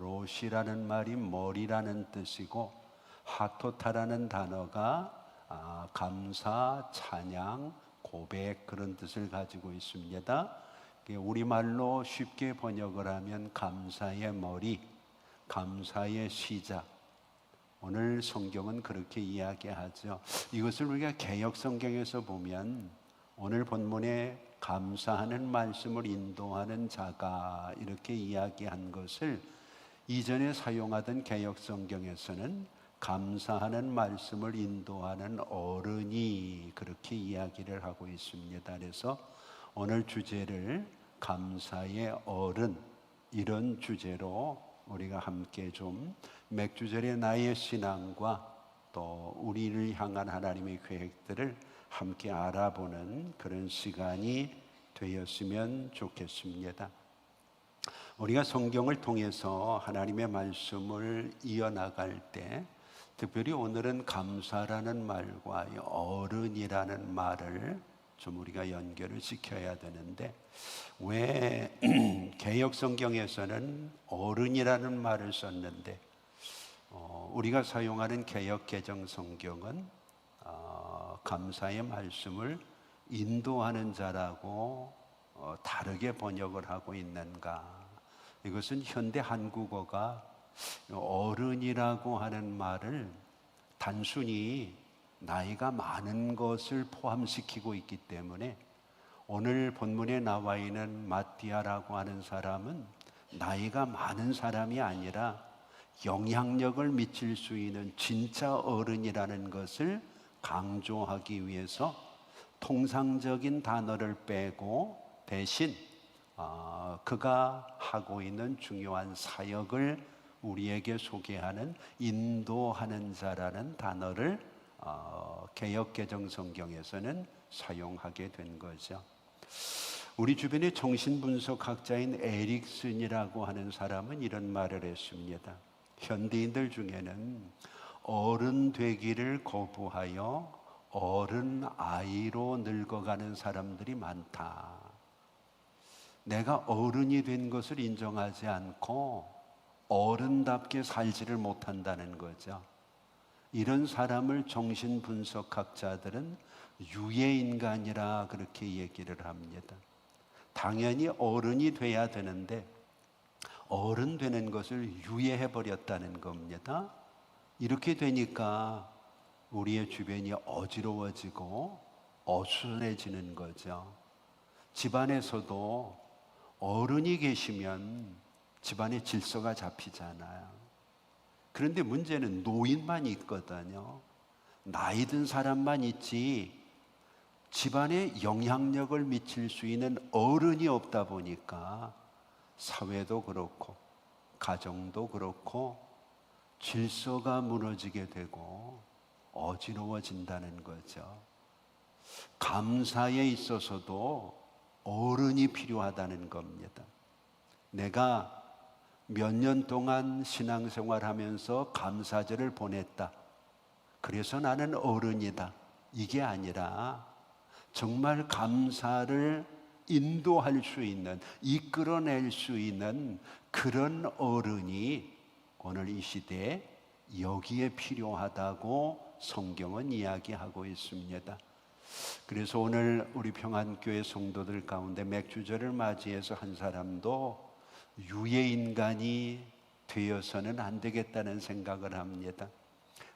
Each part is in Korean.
로시라는 말이 머리라는 뜻이고 하토타라는 단어가 감사, 찬양, 고백 그런 뜻을 가지고 있습니다. 우리말로 쉽게 번역을 하면 감사의 머리, 감사의 시작. 오늘 성경은 그렇게 이야기하죠. 이것을 우리가 개역 성경에서 보면 오늘 본문에 감사하는 말씀을 인도하는 자가 이렇게 이야기한 것을 이전에 사용하던 개역 성경에서는 감사하는 말씀을 인도하는 어른이 그렇게 이야기를 하고 있습니다. 그래서 오늘 주제를 감사의 어른 이런 주제로 우리가 함께 좀 맥주절의 나의 신앙과 또 우리를 향한 하나님의 계획들을 함께 알아보는 그런 시간이 되었으면 좋겠습니다. 우리가 성경을 통해서 하나님의 말씀을 이어나갈 때 특별히 오늘은 감사라는 말과 어른이라는 말을 좀 우리가 연결을 시켜야 되는데 왜 개역 성경에서는 어른이라는 말을 썼는데 우리가 사용하는 개역 개정 성경은 감사의 말씀을 인도하는 자라고 다르게 번역을 하고 있는가? 이것은 현대 한국어가 어른이라고 하는 말을 단순히 나이가 많은 것을 포함시키고 있기 때문에 오늘 본문에 나와 있는 마띠아라고 하는 사람은 나이가 많은 사람이 아니라 영향력을 미칠 수 있는 진짜 어른이라는 것을 강조하기 위해서 통상적인 단어를 빼고 대신 그가 하고 있는 중요한 사역을 우리에게 소개하는 인도하는 자라는 단어를 개역 개정 성경에서는 사용하게 된 거죠. 우리 주변의 정신분석학자인 에릭슨이라고 하는 사람은 이런 말을 했습니다. 현대인들 중에는 어른 되기를 거부하여 어른 아이로 늙어가는 사람들이 많다. 내가 어른이 된 것을 인정하지 않고 어른답게 살지를 못한다는 거죠. 이런 사람을 정신분석학자들은 유해인간이라 그렇게 얘기를 합니다. 당연히 어른이 돼야 되는데 어른 되는 것을 유예해버렸다는 겁니다. 이렇게 되니까 우리의 주변이 어지러워지고 어수선해지는 거죠. 집안에서도 어른이 계시면 집안의 질서가 잡히잖아요. 그런데 문제는 노인만 있거든요. 나이 든 사람만 있지 집안에 영향력을 미칠 수 있는 어른이 없다 보니까 사회도 그렇고 가정도 그렇고 질서가 무너지게 되고 어지러워진다는 거죠. 감사에 있어서도 어른이 필요하다는 겁니다. 내가 몇 년 동안 신앙생활하면서 감사절을 보냈다. 그래서 나는 어른이다. 이게 아니라 정말 감사를 인도할 수 있는, 이끌어낼 수 있는 그런 어른이 오늘 이 시대에 여기에 필요하다고 성경은 이야기하고 있습니다. 그래서 오늘 우리 평안교회 성도들 가운데 맥주절을 맞이해서 한 사람도 유해인간이 되어서는 안 되겠다는 생각을 합니다.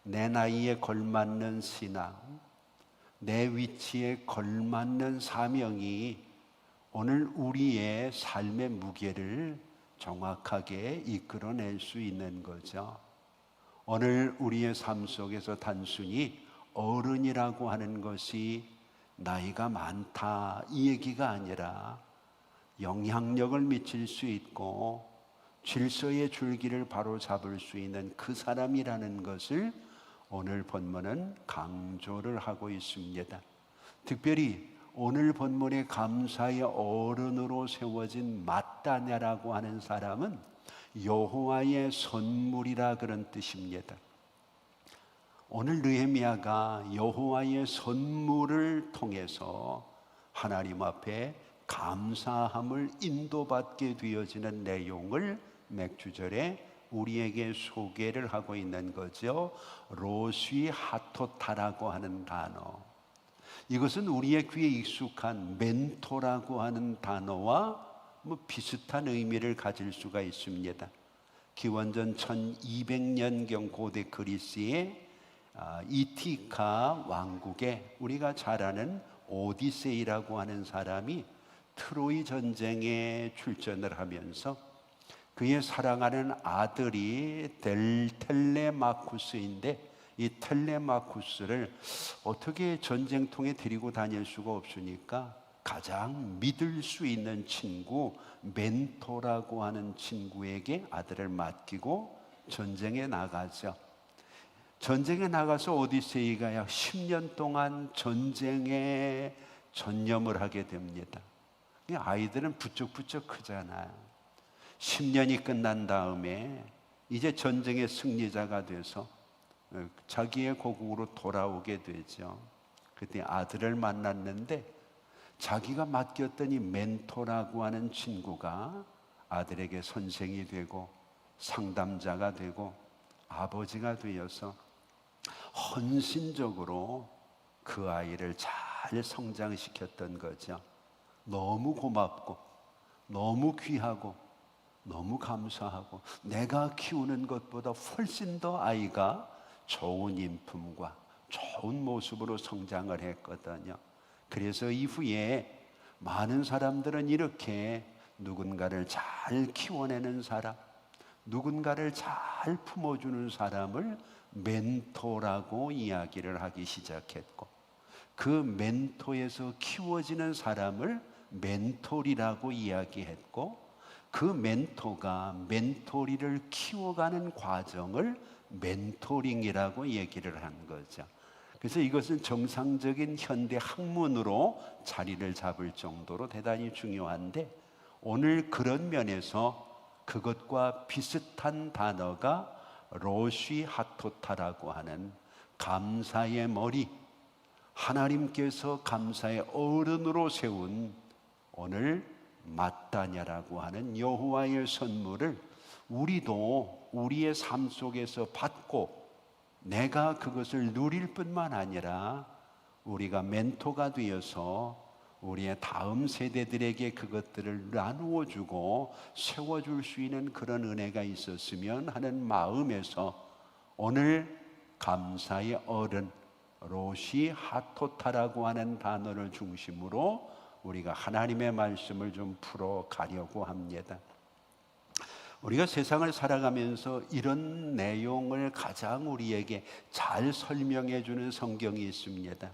내 나이에 걸맞는 신앙, 내 위치에 걸맞는 사명이 오늘 우리의 삶의 무게를 정확하게 이끌어낼 수 있는 거죠. 오늘 우리의 삶 속에서 단순히 어른이라고 하는 것이 나이가 많다 이 얘기가 아니라 영향력을 미칠 수 있고 질서의 줄기를 바로 잡을 수 있는 그 사람이라는 것을 오늘 본문은 강조를 하고 있습니다. 특별히 오늘 본문의 감사의 어른으로 세워진 마따냐라고 하는 사람은 여호와의 선물이라 그런 뜻입니다. 오늘 느헤미야가 여호와의 선물을 통해서 하나님 앞에 감사함을 인도받게 되어지는 내용을 맥주절에 우리에게 소개를 하고 있는 거죠. 로시 하토타라고 하는 단어. 이것은 우리의 귀에 익숙한 멘토라고 하는 단어와 비슷한 의미를 가질 수가 있습니다. 기원전 1200년경 고대 그리스의 이티카 왕국에 우리가 잘 아는 오디세이라고 하는 사람이 트로이 전쟁에 출전을 하면서 그의 사랑하는 아들이 텔레마쿠스인데, 이 텔레마쿠스를 어떻게 전쟁통에 데리고 다닐 수가 없으니까 가장 믿을 수 있는 친구, 멘토라고 하는 친구에게 아들을 맡기고 전쟁에 나가죠. 전쟁에 나가서 오디세이가 약 10년 동안 전쟁에 전념을 하게 됩니다. 이 아이들은 부쩍부쩍 크잖아요. 10년이 끝난 다음에 이제 전쟁의 승리자가 돼서 자기의 고국으로 돌아오게 되죠. 그때 아들을 만났는데 자기가 맡겼던 이 멘토라고 하는 친구가 아들에게 선생이 되고 상담자가 되고 아버지가 되어서 헌신적으로 그 아이를 잘 성장시켰던 거죠. 너무 고맙고 너무 귀하고 너무 감사하고 내가 키우는 것보다 훨씬 더 아이가 좋은 인품과 좋은 모습으로 성장을 했거든요. 그래서 이후에 많은 사람들은 이렇게 누군가를 잘 키워내는 사람, 누군가를 잘 품어주는 사람을 멘토라고 이야기를 하기 시작했고, 그 멘토에서 키워지는 사람을 멘토리라고 이야기했고, 그 멘토가 멘토리를 키워가는 과정을 멘토링이라고 얘기를 한 거죠. 그래서 이것은 정상적인 현대 학문으로 자리를 잡을 정도로 대단히 중요한데, 오늘 그런 면에서 그것과 비슷한 단어가 로시 하토타라고 하는 감사의 머리, 하나님께서 감사의 어른으로 세운 오늘 마따냐라고 하는 여호와의 선물을 우리도 우리의 삶 속에서 받고 내가 그것을 누릴 뿐만 아니라 우리가 멘토가 되어서 우리의 다음 세대들에게 그것들을 나누어 주고 세워줄 수 있는 그런 은혜가 있었으면 하는 마음에서 오늘 감사의 어른 로시 하토타라고 하는 단어를 중심으로 우리가 하나님의 말씀을 좀 풀어가려고 합니다. 우리가 세상을 살아가면서 이런 내용을 가장 우리에게 잘 설명해 주는 성경이 있습니다.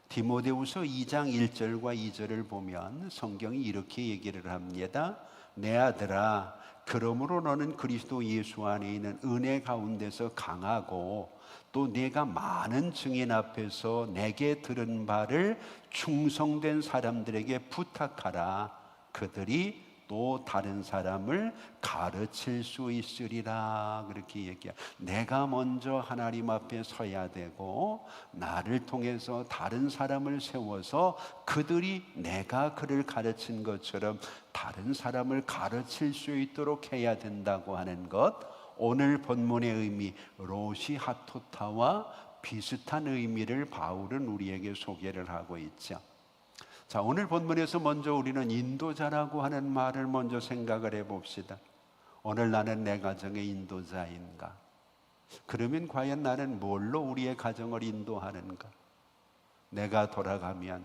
디모데후서 2장 1절과 2절을 보면 성경이 이렇게 얘기를 합니다. 내 아들아, 그러므로 너는 그리스도 예수 안에 있는 은혜 가운데서 강하고 또 내가 많은 증인 앞에서 내게 들은 바를 충성된 사람들에게 부탁하라. 그들이 또 다른 사람을 가르칠 수 있으리라. 그렇게 얘기해요. 내가 먼저 하나님 앞에 서야 되고 나를 통해서 다른 사람을 세워서 그들이 내가 그를 가르친 것처럼 다른 사람을 가르칠 수 있도록 해야 된다고 하는 것, 오늘 본문의 의미 로시 하토타와 비슷한 의미를 바울은 우리에게 소개를 하고 있죠. 자, 오늘 본문에서 먼저 우리는 인도자라고 하는 말을 먼저 생각을 해봅시다. 오늘 나는 내 가정의 인도자인가? 그러면 과연 나는 뭘로 우리의 가정을 인도하는가? 내가 돌아가면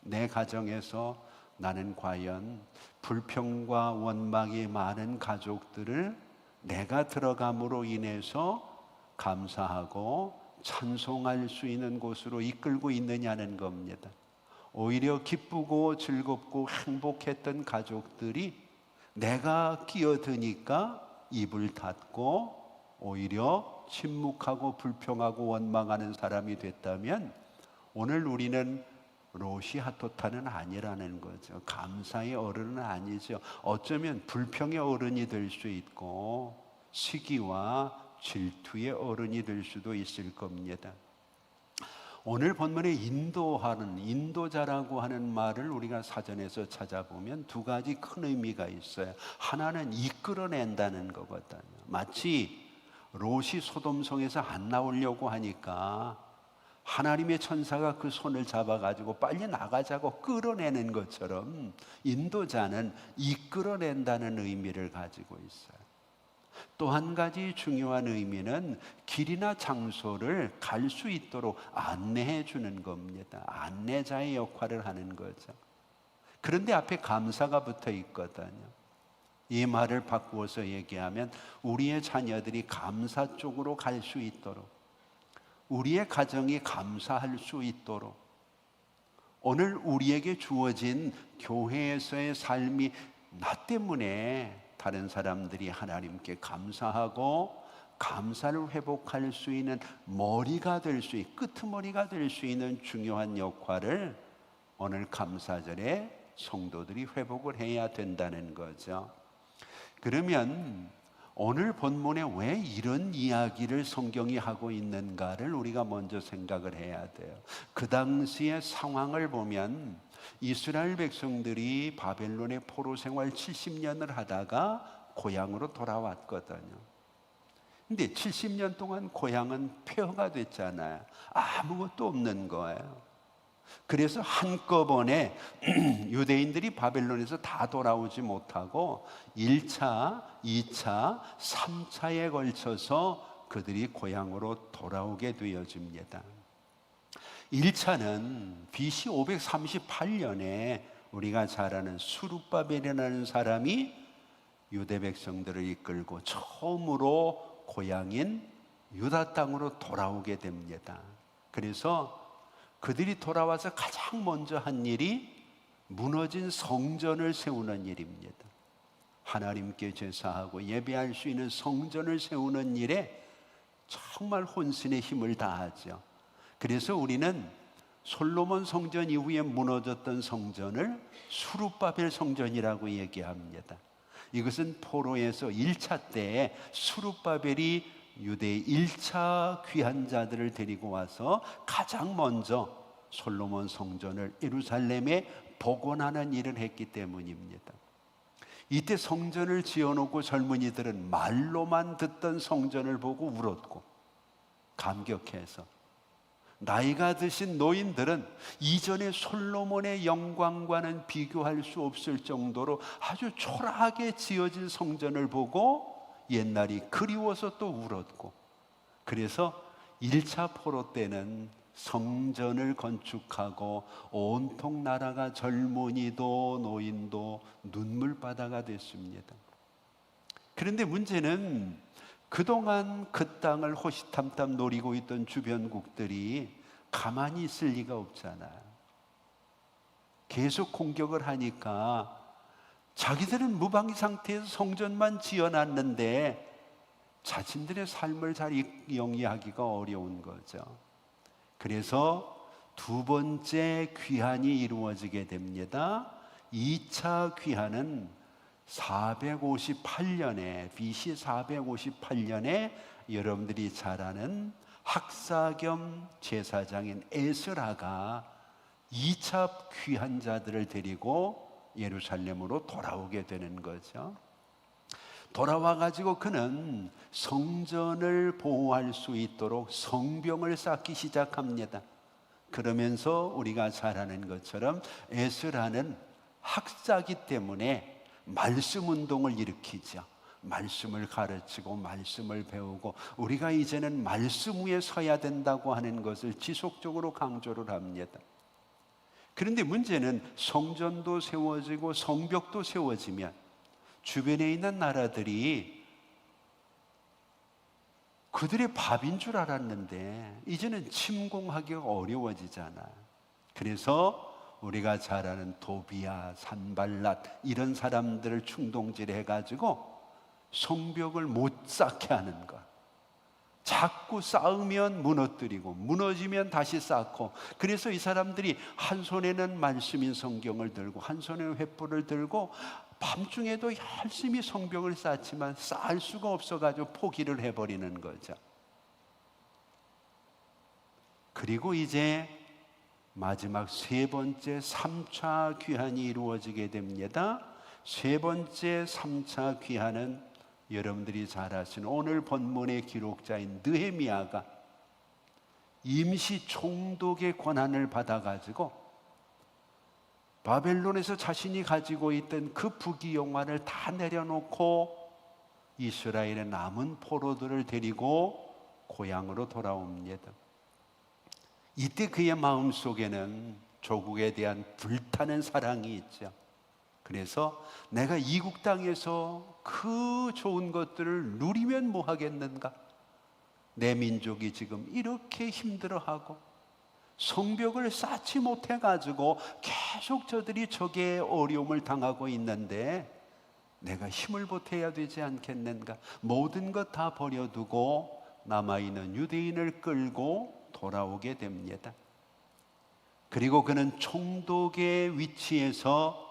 내 가정에서 나는 과연 불평과 원망이 많은 가족들을 내가 들어감으로 인해서 감사하고 찬송할 수 있는 곳으로 이끌고 있느냐는 겁니다. 오히려 기쁘고 즐겁고 행복했던 가족들이 내가 끼어드니까 입을 닫고 오히려 침묵하고 불평하고 원망하는 사람이 됐다면 오늘 우리는 로시 하토타는 아니라는 거죠. 감사의 어른은 아니죠. 어쩌면 불평의 어른이 될 수 있고 시기와 질투의 어른이 될 수도 있을 겁니다. 오늘 본문에 인도하는, 인도자라고 하는 말을 우리가 사전에서 찾아보면 두 가지 큰 의미가 있어요. 하나는 이끌어낸다는 거거든요. 마치 롯이 소돔성에서 안 나오려고 하니까 하나님의 천사가 그 손을 잡아가지고 빨리 나가자고 끌어내는 것처럼 인도자는 이끌어낸다는 의미를 가지고 있어요. 또 한 가지 중요한 의미는 길이나 장소를 갈 수 있도록 안내해 주는 겁니다. 안내자의 역할을 하는 거죠. 그런데 앞에 감사가 붙어 있거든요. 이 말을 바꾸어서 얘기하면 우리의 자녀들이 감사 쪽으로 갈 수 있도록, 우리의 가정이 감사할 수 있도록, 오늘 우리에게 주어진 교회에서의 삶이 나 때문에 다른 사람들이 하나님께 감사하고 감사를 회복할 수 있는 머리가 될 수 있는, 끄트머리가 될 수 있는 중요한 역할을 오늘 감사절에 성도들이 회복을 해야 된다는 거죠. 그러면 오늘 본문에 왜 이런 이야기를 성경이 하고 있는가를 우리가 먼저 생각을 해야 돼요. 그 당시의 상황을 보면 이스라엘 백성들이 바벨론의 포로 생활 70년을 하다가 고향으로 돌아왔거든요. 근데 70년 동안 고향은 폐허가 됐잖아요. 아무것도 없는 거예요. 그래서 한꺼번에 유대인들이 바벨론에서 다 돌아오지 못하고 1차, 2차, 3차에 걸쳐서 그들이 고향으로 돌아오게 되어집니다. 1차는 BC 538년에 우리가 잘 아는 수룹바벨이라는 사람이 유대 백성들을 이끌고 처음으로 고향인 유다 땅으로 돌아오게 됩니다. 그래서 그들이 돌아와서 가장 먼저 한 일이 무너진 성전을 세우는 일입니다. 하나님께 제사하고 예배할 수 있는 성전을 세우는 일에 정말 혼신의 힘을 다하죠. 그래서 우리는 솔로몬 성전 이후에 무너졌던 성전을 수룹바벨 성전이라고 얘기합니다. 이것은 포로에서 1차 때에 수룹바벨이 유대의 1차 귀한 자들을 데리고 와서 가장 먼저 솔로몬 성전을 예루살렘에 복원하는 일을 했기 때문입니다. 이때 성전을 지어놓고 젊은이들은 말로만 듣던 성전을 보고 울었고 감격해서, 나이가 드신 노인들은 이전의 솔로몬의 영광과는 비교할 수 없을 정도로 아주 초라하게 지어진 성전을 보고 옛날이 그리워서 또 울었고, 그래서 1차 포로 때는 성전을 건축하고 온통 나라가 젊은이도 노인도 눈물바다가 됐습니다. 그런데 문제는 그동안 그 땅을 호시탐탐 노리고 있던 주변국들이 가만히 있을 리가 없잖아요. 계속 공격을 하니까 자기들은 무방비 상태에서 성전만 지어놨는데 자신들의 삶을 잘 영위하기가 어려운 거죠. 그래서 두 번째 귀환이 이루어지게 됩니다. 2차 귀환은 458년에 BC 458년에 여러분들이 잘 아는 학사 겸 제사장인 에스라가 2차 귀한 자들을 데리고 예루살렘으로 돌아오게 되는 거죠. 돌아와 가지고 그는 성전을 보호할 수 있도록 성병을 쌓기 시작합니다. 그러면서 우리가 잘 아는 것처럼 에스라는 학사기 때문에 말씀 운동을 일으키죠. 말씀을 가르치고 말씀을 배우고 우리가 이제는 말씀 위에 서야 된다고 하는 것을 지속적으로 강조를 합니다. 그런데 문제는 성전도 세워지고 성벽도 세워지면 주변에 있는 나라들이 그들의 밥인 줄 알았는데 이제는 침공하기가 어려워지잖아요. 그래서 우리가 잘 아는 도비아, 산발랏 이런 사람들을 충동질해가지고 성벽을 못 쌓게 하는 것. 자꾸 쌓으면 무너뜨리고 무너지면 다시 쌓고, 그래서 이 사람들이 한 손에는 말씀인 성경을 들고 한 손에는 횃불을 들고 밤중에도 열심히 성벽을 쌓지만 쌓을 수가 없어가지고 포기를 해버리는 거죠. 그리고 이제 마지막 세 번째 3차 귀환이 이루어지게 됩니다. 세 번째 3차 귀환은 여러분들이 잘 아시는 오늘 본문의 기록자인 느헤미야가 임시 총독의 권한을 받아가지고 바벨론에서 자신이 가지고 있던 그 부귀영화를 다 내려놓고 이스라엘의 남은 포로들을 데리고 고향으로 돌아옵니다. 이때 그의 마음속에는 조국에 대한 불타는 사랑이 있죠. 그래서 내가 이국 땅에서 그 좋은 것들을 누리면 뭐 하겠는가? 내 민족이 지금 이렇게 힘들어하고 성벽을 쌓지 못해가지고 계속 저들이 적의 어려움을 당하고 있는데 내가 힘을 보태야 되지 않겠는가? 모든 것 다 버려두고 남아있는 유대인을 끌고 돌아오게 됩니다. 그리고 그는 총독의 위치에서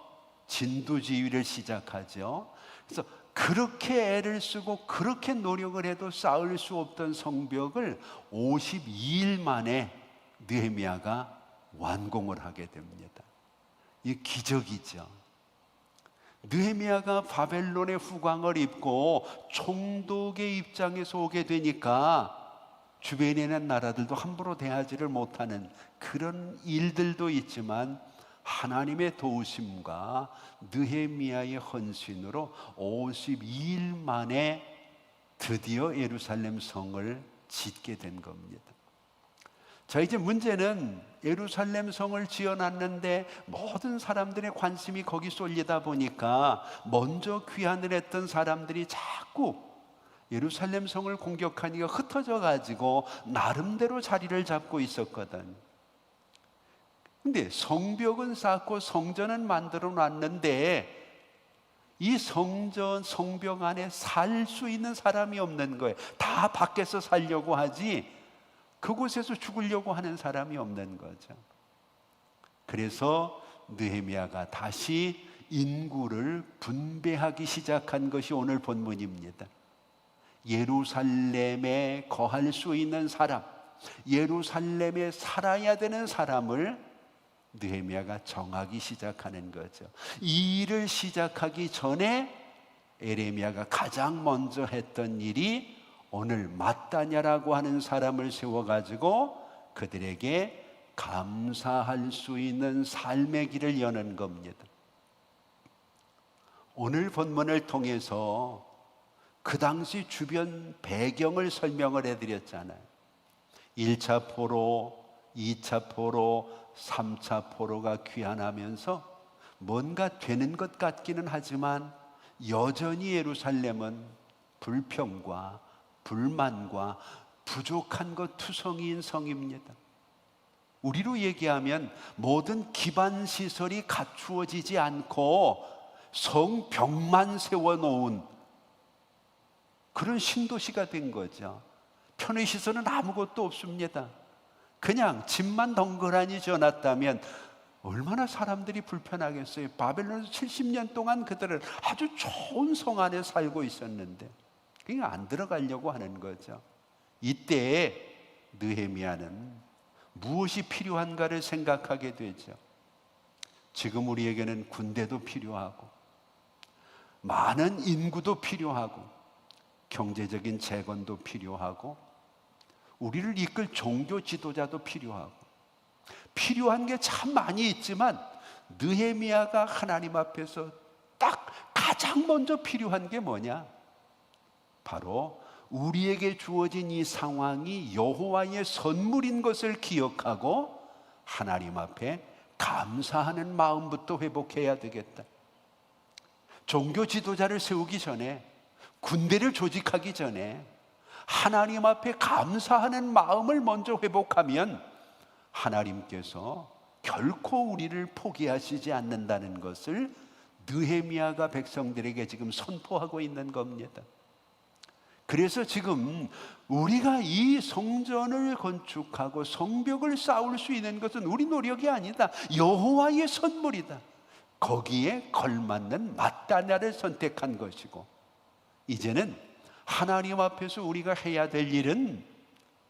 진두지휘를 시작하죠. 그래서 그렇게 애를 쓰고 그렇게 노력을 해도 쌓을 수 없던 성벽을 52일 만에 느헤미야가 완공을 하게 됩니다. 이 기적이죠. 느헤미야가 바벨론의 후광을 입고 총독의 입장에서 오게 되니까 주변에 있는 나라들도 함부로 대하지를 못하는 그런 일들도 있지만 하나님의 도우심과 느헤미야의 헌신으로 52일 만에 드디어 예루살렘 성을 짓게 된 겁니다. 자, 이제 문제는 예루살렘 성을 지어놨는데 모든 사람들의 관심이 거기 쏠리다 보니까 먼저 귀환을 했던 사람들이 자꾸 예루살렘 성을 공격하니까 흩어져 가지고 나름대로 자리를 잡고 있었거든. 근데 성벽은 쌓고 성전은 만들어 놨는데 이 성전, 성벽 안에 살 수 있는 사람이 없는 거예요. 다 밖에서 살려고 하지 그곳에서 죽으려고 하는 사람이 없는 거죠. 그래서 느헤미야가 다시 인구를 분배하기 시작한 것이 오늘 본문입니다. 예루살렘에 거할 수 있는 사람, 예루살렘에 살아야 되는 사람을 느헤미야가 정하기 시작하는 거죠. 이 일을 시작하기 전에 에레미야가 가장 먼저 했던 일이 오늘 마따냐라고 하는 사람을 세워가지고 그들에게 감사할 수 있는 삶의 길을 여는 겁니다. 오늘 본문을 통해서 그 당시 주변 배경을 설명을 해드렸잖아요. 1차 포로, 2차 포로, 3차 포로가 귀환하면서 뭔가 되는 것 같기는 하지만 여전히 예루살렘은 불평과 불만과 부족한 것 투성이인 성입니다. 우리로 얘기하면 모든 기반 시설이 갖추어지지 않고 성벽만 세워놓은 그런 신도시가 된 거죠. 편의시설은 아무것도 없습니다. 그냥 집만 덩그러니 지어놨다면 얼마나 사람들이 불편하겠어요. 바벨론에서 70년 동안 그들은 아주 좋은 성 안에 살고 있었는데 그냥 안 들어가려고 하는 거죠. 이때 느헤미야는 무엇이 필요한가를 생각하게 되죠. 지금 우리에게는 군대도 필요하고 많은 인구도 필요하고 경제적인 재건도 필요하고 우리를 이끌 종교 지도자도 필요하고 필요한 게 참 많이 있지만 느헤미야가 하나님 앞에서 딱 가장 먼저 필요한 게 뭐냐? 바로 우리에게 주어진 이 상황이 여호와의 선물인 것을 기억하고 하나님 앞에 감사하는 마음부터 회복해야 되겠다. 종교 지도자를 세우기 전에, 군대를 조직하기 전에 하나님 앞에 감사하는 마음을 먼저 회복하면 하나님께서 결코 우리를 포기하시지 않는다는 것을 느헤미야가 백성들에게 지금 선포하고 있는 겁니다. 그래서 지금 우리가 이 성전을 건축하고 성벽을 쌓을 수 있는 것은 우리 노력이 아니다. 여호와의 선물이다. 거기에 걸맞는 마따냐를 선택한 것이고 이제는 하나님 앞에서 우리가 해야 될 일은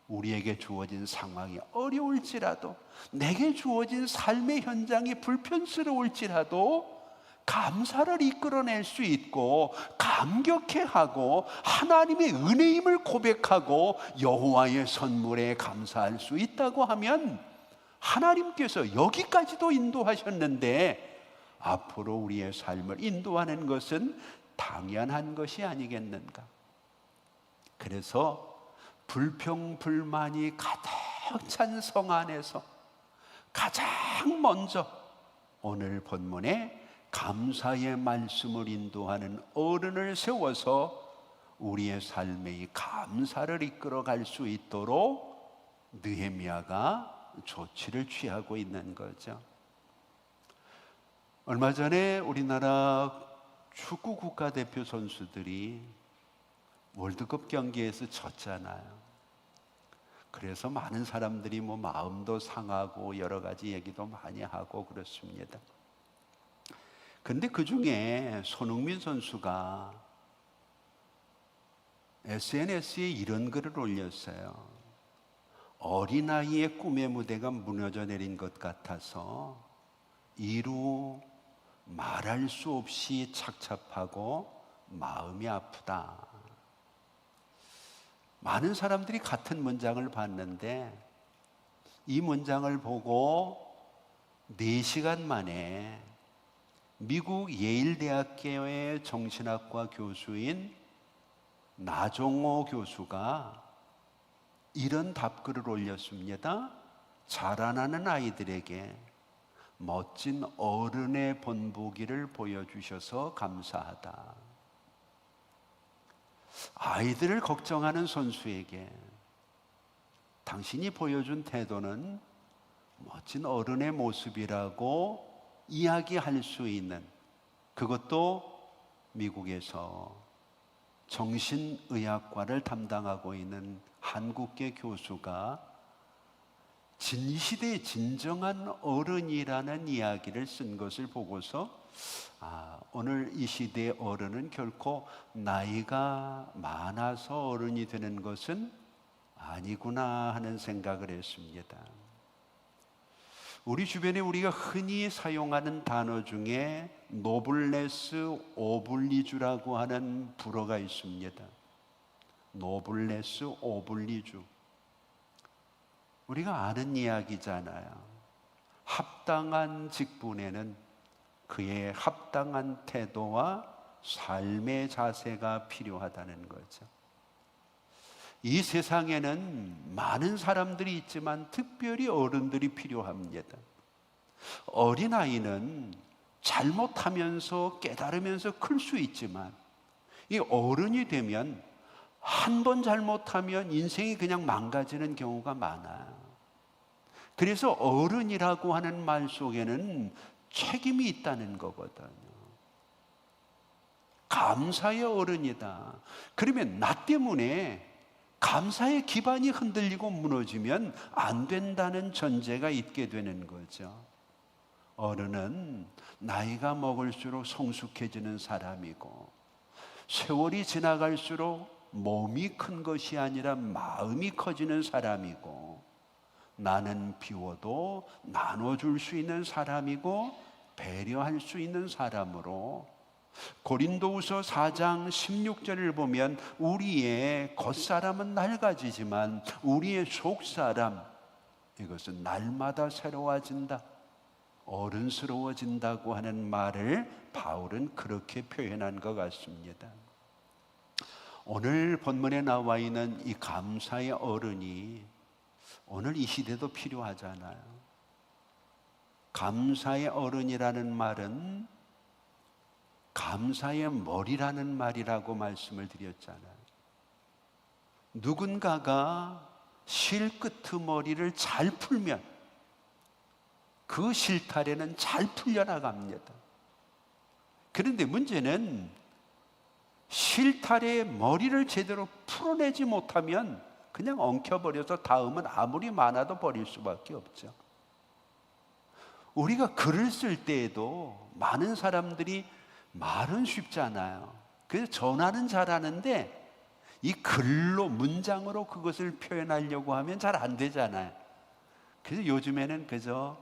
우리에게 주어진 상황이 어려울지라도, 내게 주어진 삶의 현장이 불편스러울지라도 감사를 이끌어낼 수 있고, 감격해하고 하나님의 은혜임을 고백하고 여호와의 선물에 감사할 수 있다고 하면, 하나님께서 여기까지도 인도하셨는데 앞으로 우리의 삶을 인도하는 것은 당연한 것이 아니겠는가. 그래서 불평불만이 가득 찬 성 안에서 가장 먼저 오늘 본문에 감사의 말씀을 인도하는 어른을 세워서 우리의 삶에 이 감사를 이끌어갈 수 있도록 느헤미야가 조치를 취하고 있는 거죠. 얼마 전에 우리나라 축구 국가대표 선수들이 월드컵 경기에서 졌잖아요. 그래서 많은 사람들이 마음도 상하고 여러 가지 얘기도 많이 하고 그렇습니다. 근데 그 중에 손흥민 선수가 SNS에 이런 글을 올렸어요. 어린아이의 꿈의 무대가 무너져 내린 것 같아서 이루 말할 수 없이 착잡하고 마음이 아프다. 많은 사람들이 같은 문장을 봤는데 이 문장을 보고 4시간 만에 미국 예일대학교의 정신학과 교수인 나종호 교수가 이런 답글을 올렸습니다. 자라나는 아이들에게 멋진 어른의 본보기를 보여주셔서 감사하다. 아이들을 걱정하는 선수에게 당신이 보여준 태도는 멋진 어른의 모습이라고 이야기할 수 있는, 그것도 미국에서 정신의학과를 담당하고 있는 한국계 교수가 진시대의 진정한 어른이라는 이야기를 쓴 것을 보고서 오늘 이 시대의 어른은 결코 나이가 많아서 어른이 되는 것은 아니구나 하는 생각을 했습니다. 우리 주변에 우리가 흔히 사용하는 단어 중에 노블레스 오블리주라고 하는 불어가 있습니다. 노블레스 오블리주. 우리가 아는 이야기잖아요. 합당한 직분에는 그의 합당한 태도와 삶의 자세가 필요하다는 거죠. 이 세상에는 많은 사람들이 있지만 특별히 어른들이 필요합니다. 어린아이는 잘못하면서 깨달으면서 클 수 있지만 이 어른이 되면 한 번 잘못하면 인생이 그냥 망가지는 경우가 많아요. 그래서 어른이라고 하는 말 속에는 책임이 있다는 거거든요. 감사의 어른이다. 그러면 나 때문에 감사의 기반이 흔들리고 무너지면 안 된다는 전제가 있게 되는 거죠. 어른은 나이가 먹을수록 성숙해지는 사람이고, 세월이 지나갈수록 몸이 큰 것이 아니라 마음이 커지는 사람이고, 나는 비워도 나눠줄 수 있는 사람이고 배려할 수 있는 사람으로, 고린도후서 4장 16절을 보면 우리의 겉사람은 낡아지지만 우리의 속사람, 이것은 날마다 새로워진다, 어른스러워진다고 하는 말을 바울은 그렇게 표현한 것 같습니다. 오늘 본문에 나와 있는 이 감사의 어른이 오늘 이 시대도 필요하잖아요. 감사의 어른이라는 말은 감사의 머리라는 말이라고 말씀을 드렸잖아요. 누군가가 실끄트머리를 잘 풀면 그 실타래는 잘 풀려나갑니다. 그런데 문제는 실타래의 머리를 제대로 풀어내지 못하면 그냥 엉켜버려서 다음은 아무리 많아도 버릴 수밖에 없죠. 우리가 글을 쓸 때에도 많은 사람들이 말은 쉽잖아요. 그래서 전화는 잘하는데 이 글로 문장으로 그것을 표현하려고 하면 잘 안 되잖아요. 그래서 요즘에는 그저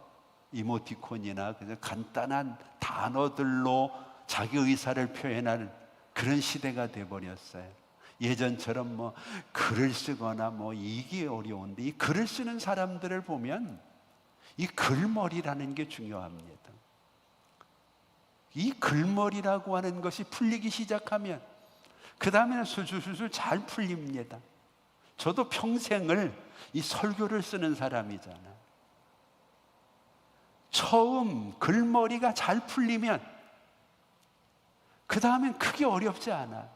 이모티콘이나 그저 간단한 단어들로 자기 의사를 표현하는 그런 시대가 돼버렸어요. 예전처럼 뭐 글을 쓰거나 뭐 이게 어려운데, 이 글을 쓰는 사람들을 보면 이 글머리라는 게 중요합니다. 이 글머리라고 하는 것이 풀리기 시작하면 그 다음에는 술술술 잘 풀립니다. 저도 평생을 이 설교를 쓰는 사람이잖아요. 처음 글머리가 잘 풀리면 그 다음엔 크게 어렵지 않아.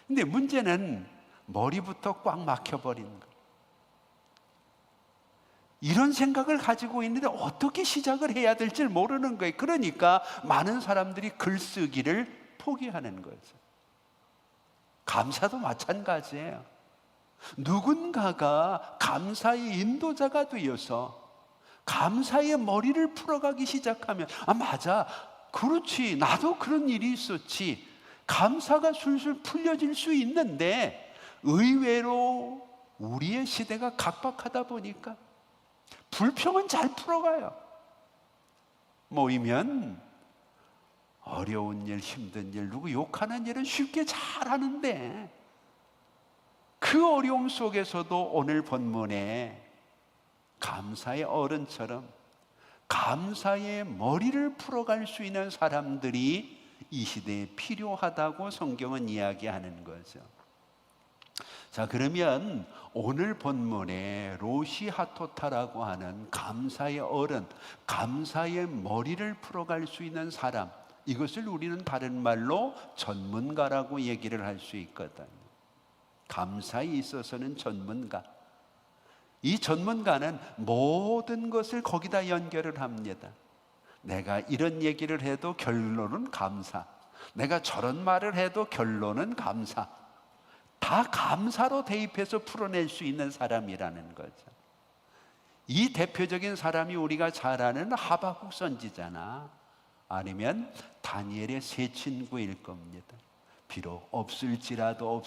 근데 문제는 머리부터 꽉 막혀버리는 거예요. 이런 생각을 가지고 있는데 어떻게 시작을 해야 될지 모르는 거예요. 그러니까 많은 사람들이 글쓰기를 포기하는 거죠. 감사도 마찬가지예요. 누군가가 감사의 인도자가 되어서 감사의 머리를 풀어가기 시작하면, 아 맞아, 그렇지, 나도 그런 일이 있었지, 감사가 술술 풀려질 수 있는데, 의외로 우리의 시대가 각박하다 보니까 불평은 잘 풀어가요. 모이면 어려운 일, 힘든 일, 누구 욕하는 일은 쉽게 잘 하는데, 그 어려움 속에서도 오늘 본문에 감사의 어른처럼 감사의 머리를 풀어갈 수 있는 사람들이 이 시대에 필요하다고 성경은 이야기하는 거죠. 자, 그러면 오늘 본문에 로시하토타라고 하는 감사의 어른, 감사의 머리를 풀어갈 수 있는 사람, 이것을 우리는 다른 말로 전문가라고 얘기를 할 수 있거든요. 감사에 있어서는 전문가. 이 전문가는 모든 것을 거기다 연결을 합니다. 내가 이런 얘기를 해도 결론은 감사, 내가 저런 말을 해도 결론은 감사, 다 감사로 대입해서 풀어낼 수 있는 사람이라는 거죠. 이 대표적인 사람이 우리가 잘 아는 하박국 선지자나 아니면 다니엘의 세 친구일 겁니다. 비록 없을지라도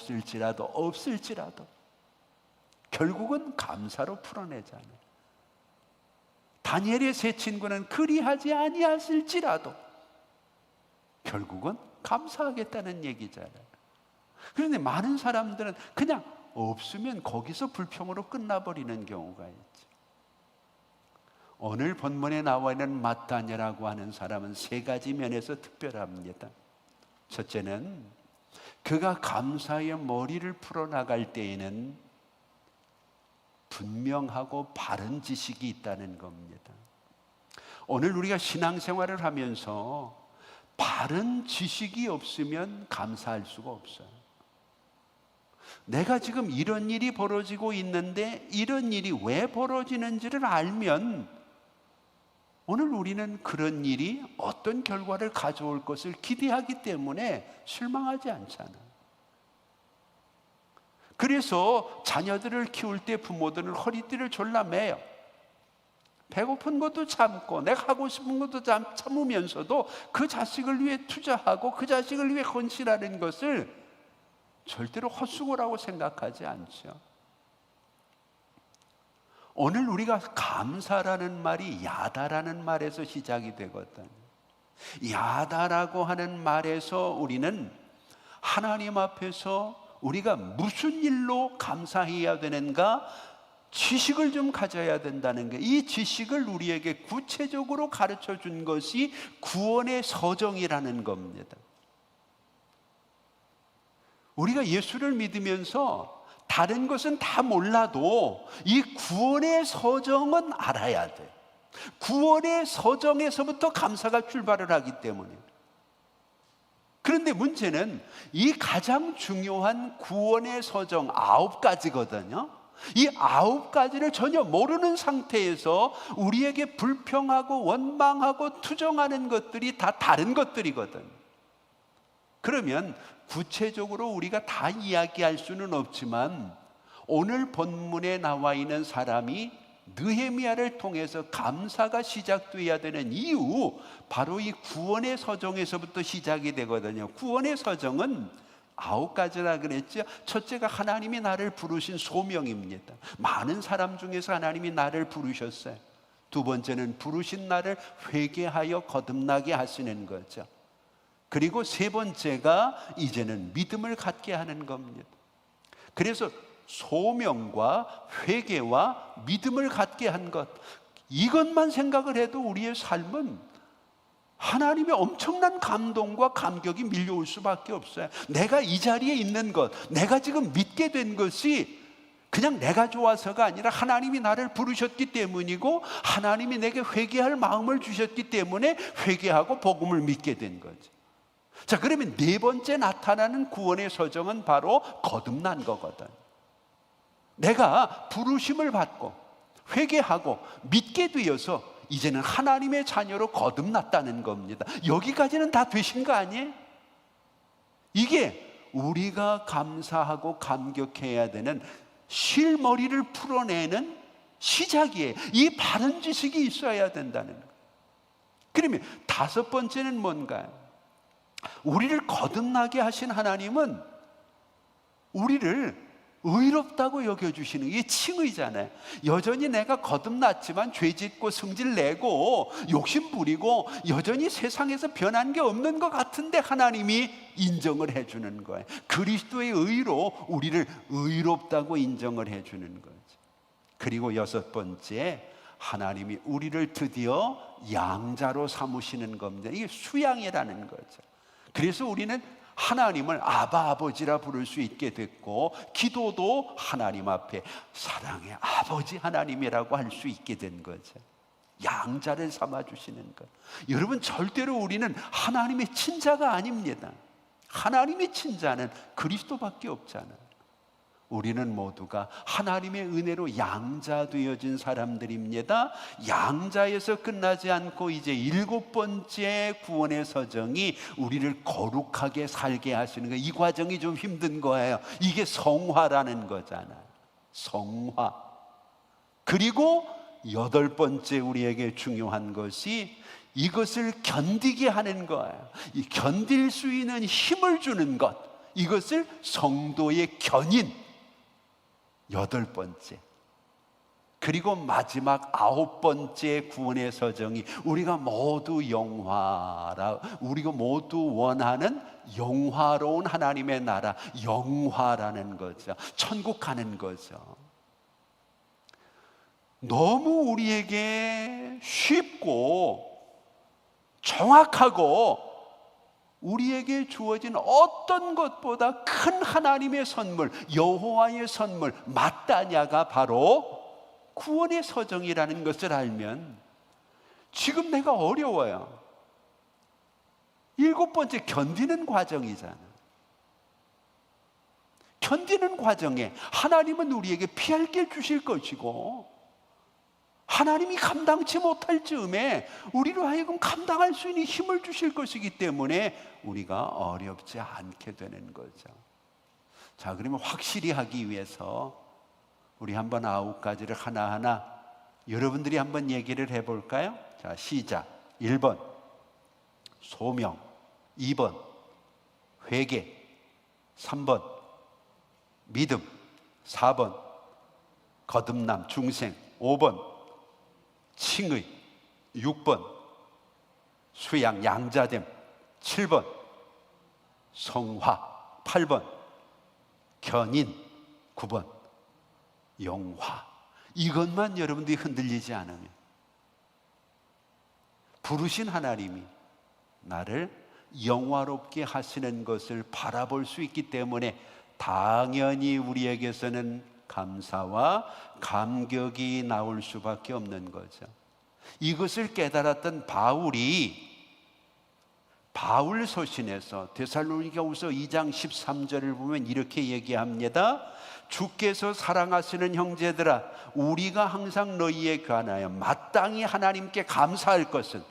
결국은 감사로 풀어내잖아요. 다니엘의 세 친구는 그리하지 아니하실지라도 결국은 감사하겠다는 얘기잖아요. 그런데 많은 사람들은 그냥 없으면 거기서 불평으로 끝나버리는 경우가 있죠. 오늘 본문에 나와 있는 마따냐라고 하는 사람은 세 가지 면에서 특별합니다. 첫째는 그가 감사의 머리를 풀어나갈 때에는 분명하고 바른 지식이 있다는 겁니다. 오늘 우리가 신앙생활을 하면서 바른 지식이 없으면 감사할 수가 없어요. 내가 지금 이런 일이 벌어지고 있는데 이런 일이 왜 벌어지는지를 알면 오늘 우리는 그런 일이 어떤 결과를 가져올 것을 기대하기 때문에 실망하지 않잖아요. 그래서 자녀들을 키울 때 부모들은 허리띠를 졸라매요. 배고픈 것도 참고 내가 하고 싶은 것도 참으면서도 그 자식을 위해 투자하고 그 자식을 위해 헌신하는 것을 절대로 헛수고라고 생각하지 않죠. 오늘 우리가 감사라는 말이 야다라는 말에서 시작이 되거든요. 야다라고 하는 말에서 우리는 하나님 앞에서 우리가 무슨 일로 감사해야 되는가 지식을 좀 가져야 된다는 게, 이 지식을 우리에게 구체적으로 가르쳐 준 것이 구원의 서정이라는 겁니다. 우리가 예수를 믿으면서 다른 것은 다 몰라도 이 구원의 서정은 알아야 돼. 구원의 서정에서부터 감사가 출발을 하기 때문에. 그런데 문제는 이 가장 중요한 구원의 서정 9가지거든요. 이 9가지를 전혀 모르는 상태에서 우리에게 불평하고 원망하고 투정하는 것들이 다 다른 것들이거든. 그러면 구체적으로 우리가 다 이야기할 수는 없지만 오늘 본문에 나와 있는 사람이 느헤미야를 통해서 감사가 시작돼야 되는 이유, 바로 이 구원의 서정에서부터 시작이 되거든요. 구원의 서정은 9가지라 그랬죠. 첫째가 하나님이 나를 부르신 소명입니다. 많은 사람 중에서 하나님이 나를 부르셨어요. 두 번째는 부르신 나를 회개하여 거듭나게 하시는 거죠. 그리고 세 번째가 이제는 믿음을 갖게 하는 겁니다. 그래서 소명과 회개와 믿음을 갖게 한 것, 이것만 생각을 해도 우리의 삶은 하나님의 엄청난 감동과 감격이 밀려올 수밖에 없어요. 내가 이 자리에 있는 것, 내가 지금 믿게 된 것이 그냥 내가 좋아서가 아니라 하나님이 나를 부르셨기 때문이고, 하나님이 내게 회개할 마음을 주셨기 때문에 회개하고 복음을 믿게 된 거죠. 자, 그러면 네 번째 나타나는 구원의 서정은 바로 거듭난 거거든. 내가 부르심을 받고 회개하고 믿게 되어서 이제는 하나님의 자녀로 거듭났다는 겁니다. 여기까지는 다 되신 거 아니에요? 이게 우리가 감사하고 감격해야 되는 실머리를 풀어내는 시작이에요. 이 바른 지식이 있어야 된다는 거예요. 그러면 다섯 번째는 뭔가요? 우리를 거듭나게 하신 하나님은 우리를 의롭다고 여겨주시는, 이게 칭의잖아요. 여전히 내가 거듭났지만 죄짓고 성질내고 욕심 부리고 여전히 세상에서 변한 게 없는 것 같은데 하나님이 인정을 해주는 거예요. 그리스도의 의로 우리를 의롭다고 인정을 해주는 거죠. 그리고 여섯 번째, 하나님이 우리를 드디어 양자로 삼으시는 겁니다. 이게 수양이라는 거죠. 그래서 우리는 하나님을 아바 아버지라 부를 수 있게 됐고, 기도도 하나님 앞에 사랑의 아버지 하나님이라고 할 수 있게 된 거죠. 양자를 삼아주시는 것. 여러분, 절대로 우리는 하나님의 친자가 아닙니다. 하나님의 친자는 그리스도밖에 없잖아요. 우리는 모두가 하나님의 은혜로 양자 되어진 사람들입니다. 양자에서 끝나지 않고 이제 일곱 번째 구원의 서정이 우리를 거룩하게 살게 하시는 거예요. 이 과정이 좀 힘든 거예요. 이게 성화라는 거잖아요. 성화. 그리고 여덟 번째 우리에게 중요한 것이 이것을 견디게 하는 거예요. 이 견딜 수 있는 힘을 주는 것, 이것을 성도의 견인, 여덟 번째. 그리고 마지막 아홉 번째 구원의 서정이 우리가 모두 우리가 모두 원하는 영화로운 하나님의 나라, 영화라는 거죠. 천국 가는 거죠. 너무 우리에게 쉽고 정확하고 우리에게 주어진 어떤 것보다 큰 하나님의 선물, 여호와의 선물, 마따냐가 바로 구원의 서정이라는 것을 알면, 지금 내가 어려워요. 일곱 번째, 견디는 과정이잖아. 견디는 과정에 하나님은 우리에게 피할 길 주실 것이고, 하나님이 감당치 못할 즈음에 우리로 하여금 감당할 수 있는 힘을 주실 것이기 때문에 우리가 어렵지 않게 되는 거죠. 자, 그러면 확실히 하기 위해서 우리 한번 아홉 가지를 하나하나 여러분들이 한번 얘기를 해볼까요? 자, 시작. 1번 소명, 2번 회개, 3번 믿음, 4번 거듭남, 중생, 5번 칭의, 6번 수양, 양자됨, 7번 성화, 8번 견인, 9번 영화. 이것만 여러분들이 흔들리지 않으면 부르신 하나님이 나를 영화롭게 하시는 것을 바라볼 수 있기 때문에 당연히 우리에게서는 감사와 감격이 나올 수밖에 없는 거죠. 이것을 깨달았던 바울 서신에서 데살로니가후서 2장 13절을 보면 이렇게 얘기합니다. 주께서 사랑하시는 형제들아, 우리가 항상 너희에 관하여 마땅히 하나님께 감사할 것은,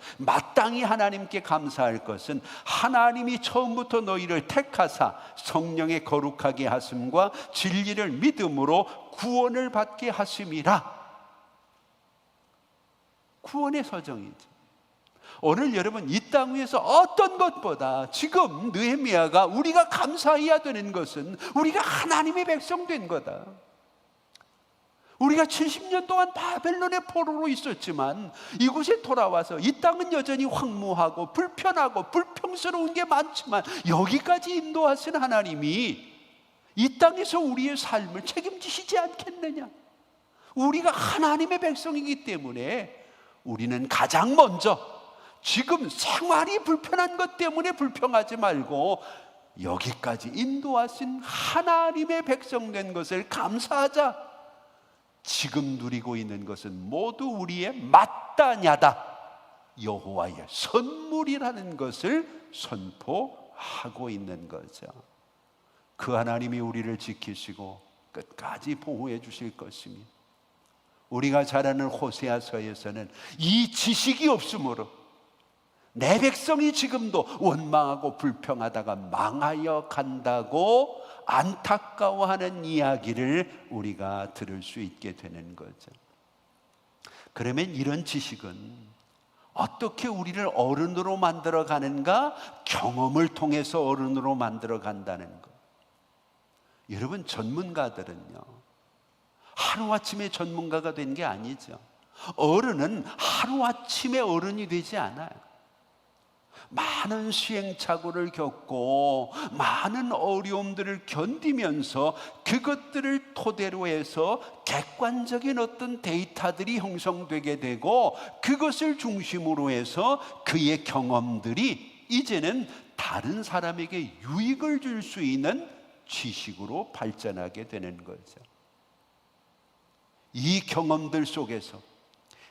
하나님이 처음부터 너희를 택하사 성령의 거룩하게 하심과 진리를 믿음으로 구원을 받게 하심이라. 구원의 서정이죠. 오늘 여러분 이 땅 위에서 어떤 것보다 지금 느헤미야가 우리가 감사해야 되는 것은 우리가 하나님의 백성 된 거다. 우리가 70년 동안 바벨론의 포로로 있었지만 이곳에 돌아와서 이 땅은 여전히 황무하고 불편하고 불평스러운 게 많지만 여기까지 인도하신 하나님이 이 땅에서 우리의 삶을 책임지시지 않겠느냐. 우리가 하나님의 백성이기 때문에 우리는 가장 먼저 지금 생활이 불편한 것 때문에 불평하지 말고 여기까지 인도하신 하나님의 백성 된 것을 감사하자. 지금 누리고 있는 것은 모두 우리의 마땅하다, 여호와의 선물이라는 것을 선포하고 있는 거죠. 그 하나님이 우리를 지키시고 끝까지 보호해 주실 것입니다. 우리가 잘 아는 호세아서에서는 이 지식이 없으므로 내 백성이 지금도 원망하고 불평하다가 망하여 간다고 안타까워하는 이야기를 우리가 들을 수 있게 되는 거죠. 그러면 이런 지식은 어떻게 우리를 어른으로 만들어 가는가? 경험을 통해서 어른으로 만들어 간다는 것. 여러분, 전문가들은요, 하루아침에 전문가가 된 게 아니죠. 어른은 하루아침에 어른이 되지 않아요. 많은 시행착오를 겪고 많은 어려움들을 견디면서 그것들을 토대로 해서 객관적인 어떤 데이터들이 형성되게 되고 그것을 중심으로 해서 그의 경험들이 이제는 다른 사람에게 유익을 줄 수 있는 지식으로 발전하게 되는 거죠. 이 경험들 속에서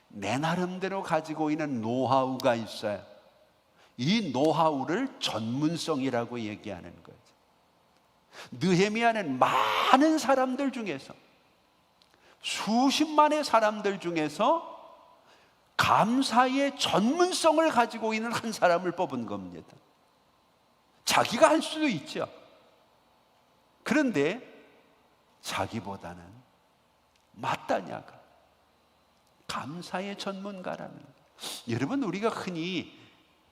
내 나름대로 가지고 있는 노하우가 있어요. 이 노하우를 전문성이라고 얘기하는 거죠. 느헤미야는 많은 사람들 중에서, 수십만의 사람들 중에서 감사의 전문성을 가지고 있는 한 사람을 뽑은 겁니다. 자기가 할 수도 있죠. 그런데 자기보다는 마따냐가 감사의 전문가라는 거예요. 여러분, 우리가 흔히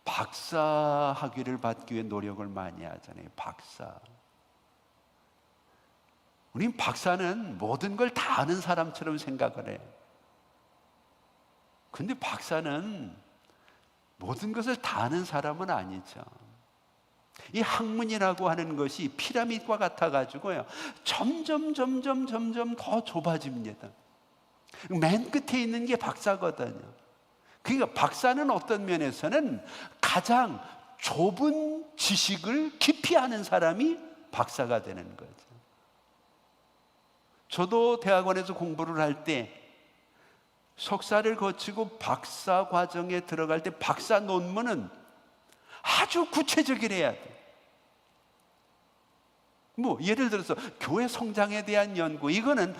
박사 학위를 받기 위해 노력을 많이 하잖아요. 박사. 우린 박사는 모든 걸 다 아는 사람처럼 생각을 해요. 근데 박사는 모든 것을 다 아는 사람은 아니죠. 이 학문이라고 하는 것이 피라미드와 같아가지고요, 점점 더 좁아집니다. 맨 끝에 있는 게 박사거든요. 그러니까 박사는 어떤 면에서는 가장 좁은 지식을 깊이 아는 사람이 박사가 되는 거죠. 저도 대학원에서 공부를 할 때 석사를 거치고 박사 과정에 들어갈 때 박사 논문은 아주 구체적이래야 돼. 뭐 예를 들어서 교회 성장에 대한 연구, 이거는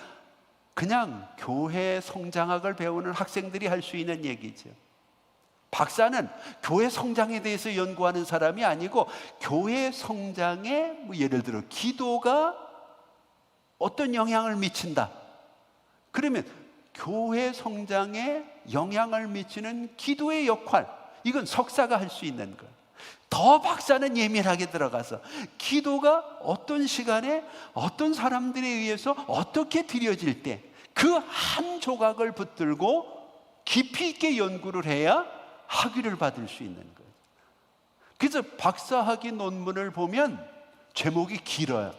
그냥 교회 성장학을 배우는 학생들이 할 수 있는 얘기죠. 박사는 교회 성장에 대해서 연구하는 사람이 아니고 교회 성장에 뭐 예를 들어 기도가 어떤 영향을 미친다. 그러면 교회 성장에 영향을 미치는 기도의 역할, 이건 석사가 할 수 있는 거예요. 더 박사는 예민하게 들어가서 기도가 어떤 시간에 어떤 사람들에 의해서 어떻게 드려질 때 그 한 조각을 붙들고 깊이 있게 연구를 해야 학위를 받을 수 있는 거예요. 그래서 박사학위 논문을 보면 제목이 길어요.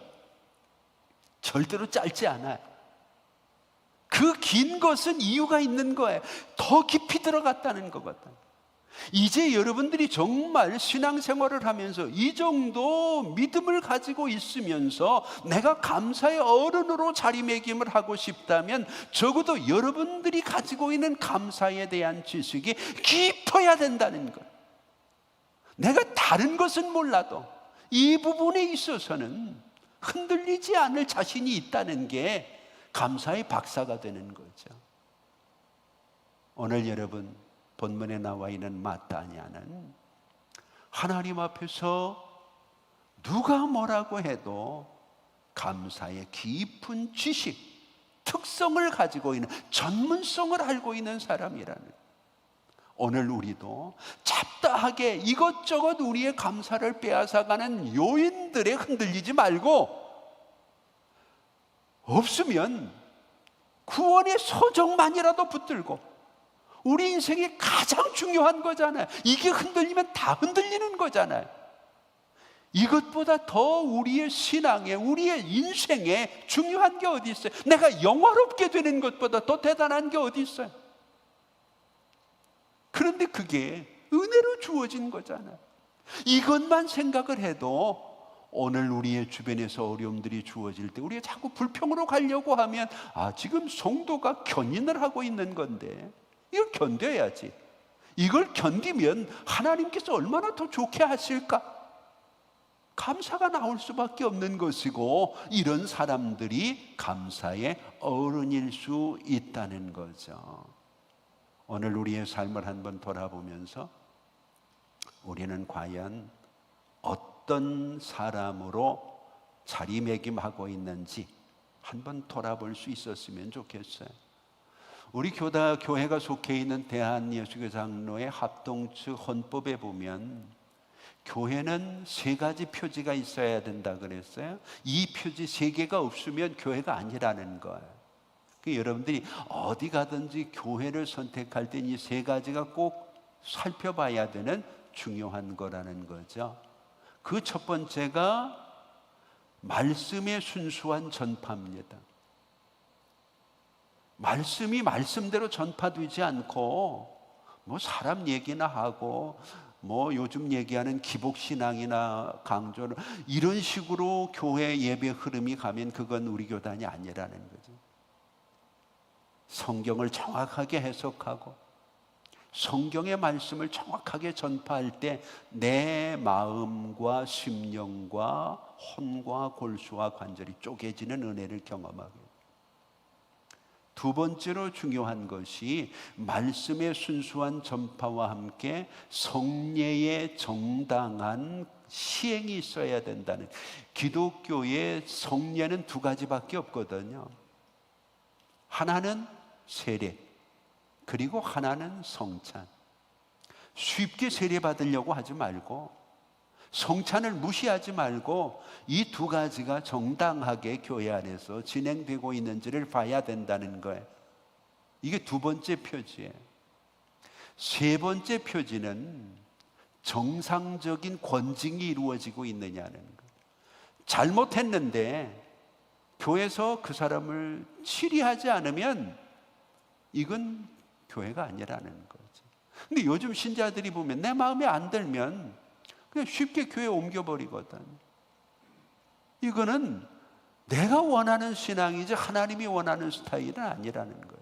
절대로 짧지 않아요. 그 긴 것은 이유가 있는 거예요. 더 깊이 들어갔다는 거거든요. 이제 여러분들이 정말 신앙생활을 하면서 이 정도 믿음을 가지고 있으면서 내가 감사의 어른으로 자리매김을 하고 싶다면 적어도 여러분들이 가지고 있는 감사에 대한 지식이 깊어야 된다는 거예요. 내가 다른 것은 몰라도 이 부분에 있어서는 흔들리지 않을 자신이 있다는 게 감사의 박사가 되는 거죠. 오늘 여러분 본문에 나와 있는 마따냐는 하나님 앞에서 누가 뭐라고 해도 감사의 깊은 지식, 특성을 가지고 있는, 전문성을 알고 있는 사람이라는, 오늘 우리도 잡다하게 이것저것 우리의 감사를 빼앗아가는 요인들에 흔들리지 말고, 없으면 구원의 소정만이라도 붙들고, 우리 인생이 가장 중요한 거잖아요. 이게 흔들리면 다 흔들리는 거잖아요. 이것보다 더 우리의 신앙에, 우리의 인생에 중요한 게 어디 있어요? 내가 영화롭게 되는 것보다 더 대단한 게 어디 있어요? 그런데 그게 은혜로 주어진 거잖아요. 이것만 생각을 해도 오늘 우리의 주변에서 어려움들이 주어질 때 우리가 자꾸 불평으로 가려고 하면, 지금 성도가 견인을 하고 있는 건데 이걸 견뎌야지. 이걸 견디면 하나님께서 얼마나 더 좋게 하실까? 감사가 나올 수밖에 없는 것이고, 이런 사람들이 감사의 어른일 수 있다는 거죠. 오늘 우리의 삶을 한번 돌아보면서 우리는 과연 어떤 사람으로 자리매김하고 있는지 한번 돌아볼 수 있었으면 좋겠어요. 우리 교회가 속해 있는 대한예수교 장로의 합동측 헌법에 보면 교회는 3가지 표지가 있어야 된다 그랬어요. 이 표지 3개가 없으면 교회가 아니라는 거예요. 여러분들이 어디 가든지 교회를 선택할 때 이 3가지가 꼭 살펴봐야 되는 중요한 거라는 거죠. 그 첫 번째가 말씀의 순수한 전파입니다. 말씀이 말씀대로 전파되지 않고 사람 얘기나 하고 요즘 얘기하는 기복신앙이나 강조를 이런 식으로 교회 예배 흐름이 가면 그건 우리 교단이 아니라는 거죠. 성경을 정확하게 해석하고 성경의 말씀을 정확하게 전파할 때 내 마음과 심령과 혼과 골수와 관절이 쪼개지는 은혜를 경험하게 됩니다. 두 번째로 중요한 것이 말씀의 순수한 전파와 함께 성례의 정당한 시행이 있어야 된다는, 기독교의 성례는 2가지밖에 없거든요. 하나는 세례, 그리고 하나는 성찬. 쉽게 세례 받으려고 하지 말고, 성찬을 무시하지 말고, 이 2가지가 정당하게 교회 안에서 진행되고 있는지를 봐야 된다는 거예요. 이게 2번째 표지예요. 3번째 표지는 정상적인 권징이 이루어지고 있느냐는 거예요. 잘못했는데 교회에서 그 사람을 치리하지 않으면 이건 교회가 아니라는 거죠. 근데 요즘 신자들이 보면 내 마음에 안 들면 그냥 쉽게 교회 옮겨버리거든. 이거는 내가 원하는 신앙이지 하나님이 원하는 스타일은 아니라는 거죠.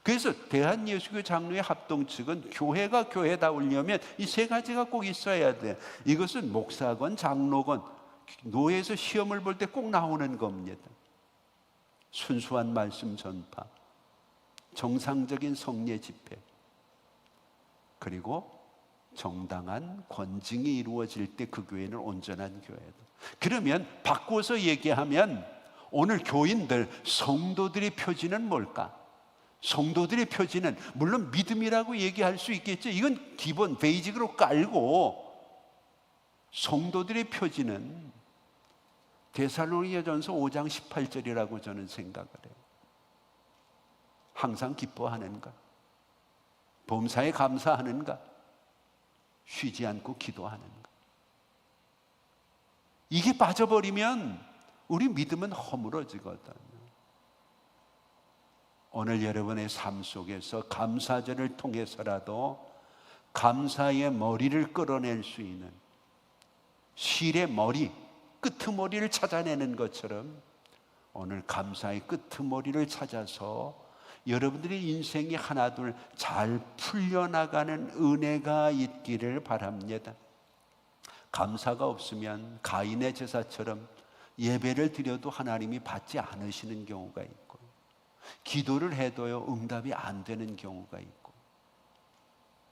그래서 대한예수교 장로의 합동측은 교회가 교회다우려면 이 3가지가 꼭 있어야 돼. 이것은 목사건 장로건 노예에서 시험을 볼 때 꼭 나오는 겁니다. 순수한 말씀 전파, 정상적인 성례 집회, 그리고 정당한 권징이 이루어질 때 그 교회는 온전한 교회다. 그러면 바꾸어서 얘기하면 오늘 교인들, 성도들의 표지는 뭘까? 성도들의 표지는 물론 믿음이라고 얘기할 수 있겠죠. 이건 기본 베이직으로 깔고, 성도들의 표지는 데살로니가전서 5장 18절이라고 저는 생각을 해요. 항상 기뻐하는가? 범사에 감사하는가? 쉬지 않고 기도하는가? 이게 빠져버리면 우리 믿음은 허물어지거든요. 오늘 여러분의 삶 속에서 감사절을 통해서라도 감사의 머리를 끌어낼 수 있는, 실의 머리, 끄트머리를 찾아내는 것처럼 오늘 감사의 끄트머리를 찾아서 여러분들의 인생이 하나둘 잘 풀려나가는 은혜가 있기를 바랍니다. 감사가 없으면 가인의 제사처럼 예배를 드려도 하나님이 받지 않으시는 경우가 있고, 기도를 해도요 응답이 안 되는 경우가 있고.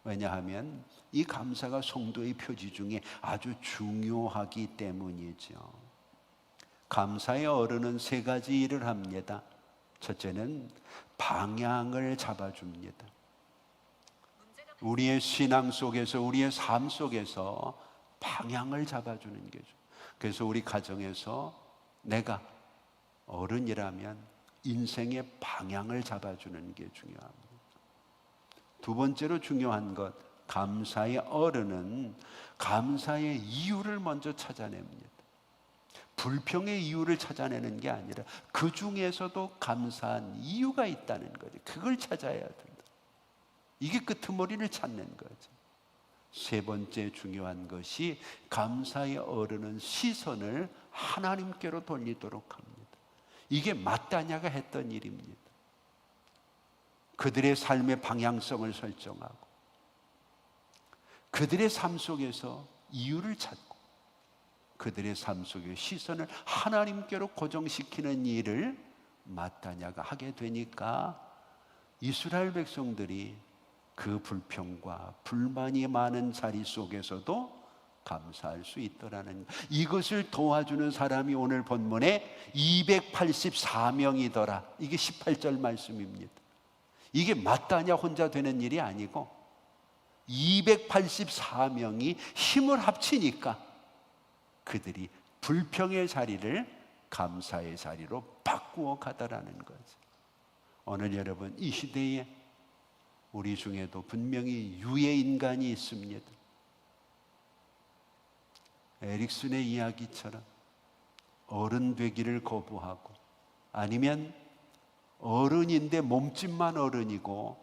왜냐하면 이 감사가 성도의 표지 중에 아주 중요하기 때문이죠. 감사의 어른은 3가지 일을 합니다. 첫째는 방향을 잡아줍니다. 우리의 신앙 속에서, 우리의 삶 속에서 방향을 잡아주는 게죠. 그래서 우리 가정에서 내가 어른이라면 인생의 방향을 잡아주는 게 중요합니다. 두 번째로 중요한 것, 감사의 어른은 감사의 이유를 먼저 찾아냅니다. 불평의 이유를 찾아내는 게 아니라 그 중에서도 감사한 이유가 있다는 거죠. 그걸 찾아야 된다. 이게 끄트머리를 찾는 거죠. 세 번째 중요한 것이 감사의 어른은 시선을 하나님께로 돌리도록 합니다. 이게 마따냐가 했던 일입니다. 그들의 삶의 방향성을 설정하고 그들의 삶 속에서 이유를 찾고 그들의 삶 속에 시선을 하나님께로 고정시키는 일을 마따냐가 하게 되니까 이스라엘 백성들이 그 불평과 불만이 많은 자리 속에서도 감사할 수 있더라는, 이것을 도와주는 사람이 오늘 본문에 284명이더라. 이게 18절 말씀입니다. 이게 마따냐 혼자 되는 일이 아니고 284명이 힘을 합치니까 그들이 불평의 자리를 감사의 자리로 바꾸어 가더라는 거죠. 오늘 여러분, 이 시대에 우리 중에도 분명히 유해 인간이 있습니다. 에릭슨의 이야기처럼 어른 되기를 거부하고, 아니면 어른인데 몸집만 어른이고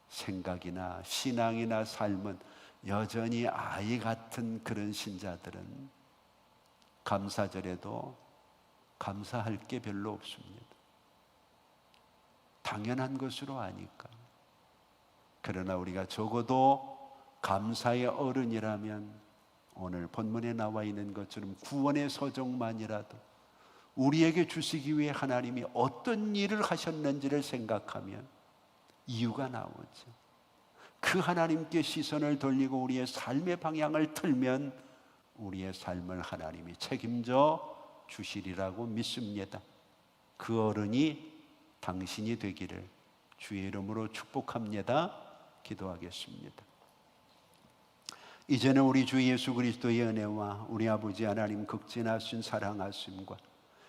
생각이나 신앙이나 삶은 여전히 아이 같은 그런 신자들은 감사절에도 감사할 게 별로 없습니다. 당연한 것으로 아니까. 그러나 우리가 적어도 감사의 어른이라면 오늘 본문에 나와 있는 것처럼 구원의 서정만이라도 우리에게 주시기 위해 하나님이 어떤 일을 하셨는지를 생각하면 이유가 나오죠. 그 하나님께 시선을 돌리고 우리의 삶의 방향을 틀면 우리의 삶을 하나님이 책임져 주시리라고 믿습니다. 그 어른이 당신이 되기를 주의 이름으로 축복합니다. 기도하겠습니다. 이제는 우리 주 예수 그리스도의 은혜와 우리 아버지 하나님 극진하신 사랑하심과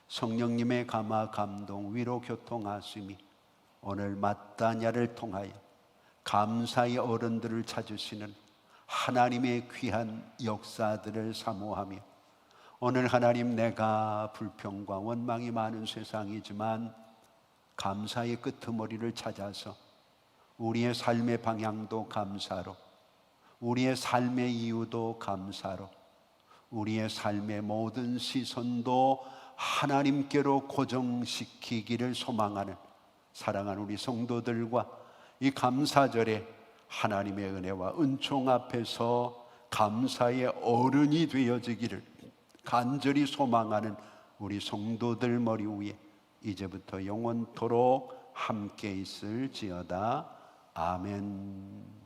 성령님의 감화 감동 위로 교통하심이 오늘 마따냐를 통하여 감사의 어른들을 찾으시는 하나님의 귀한 역사들을 사모하며, 오늘 하나님, 내가 불평과 원망이 많은 세상이지만 감사의 끄트머리를 찾아서 우리의 삶의 방향도 감사로, 우리의 삶의 이유도 감사로, 우리의 삶의 모든 시선도 하나님께로 고정시키기를 소망하는 사랑하는 우리 성도들과 이 감사절에 하나님의 은혜와 은총 앞에서 감사의 어른이 되어지기를 간절히 소망하는 우리 성도들 머리 위에 이제부터 영원토록 함께 있을지어다. 아멘.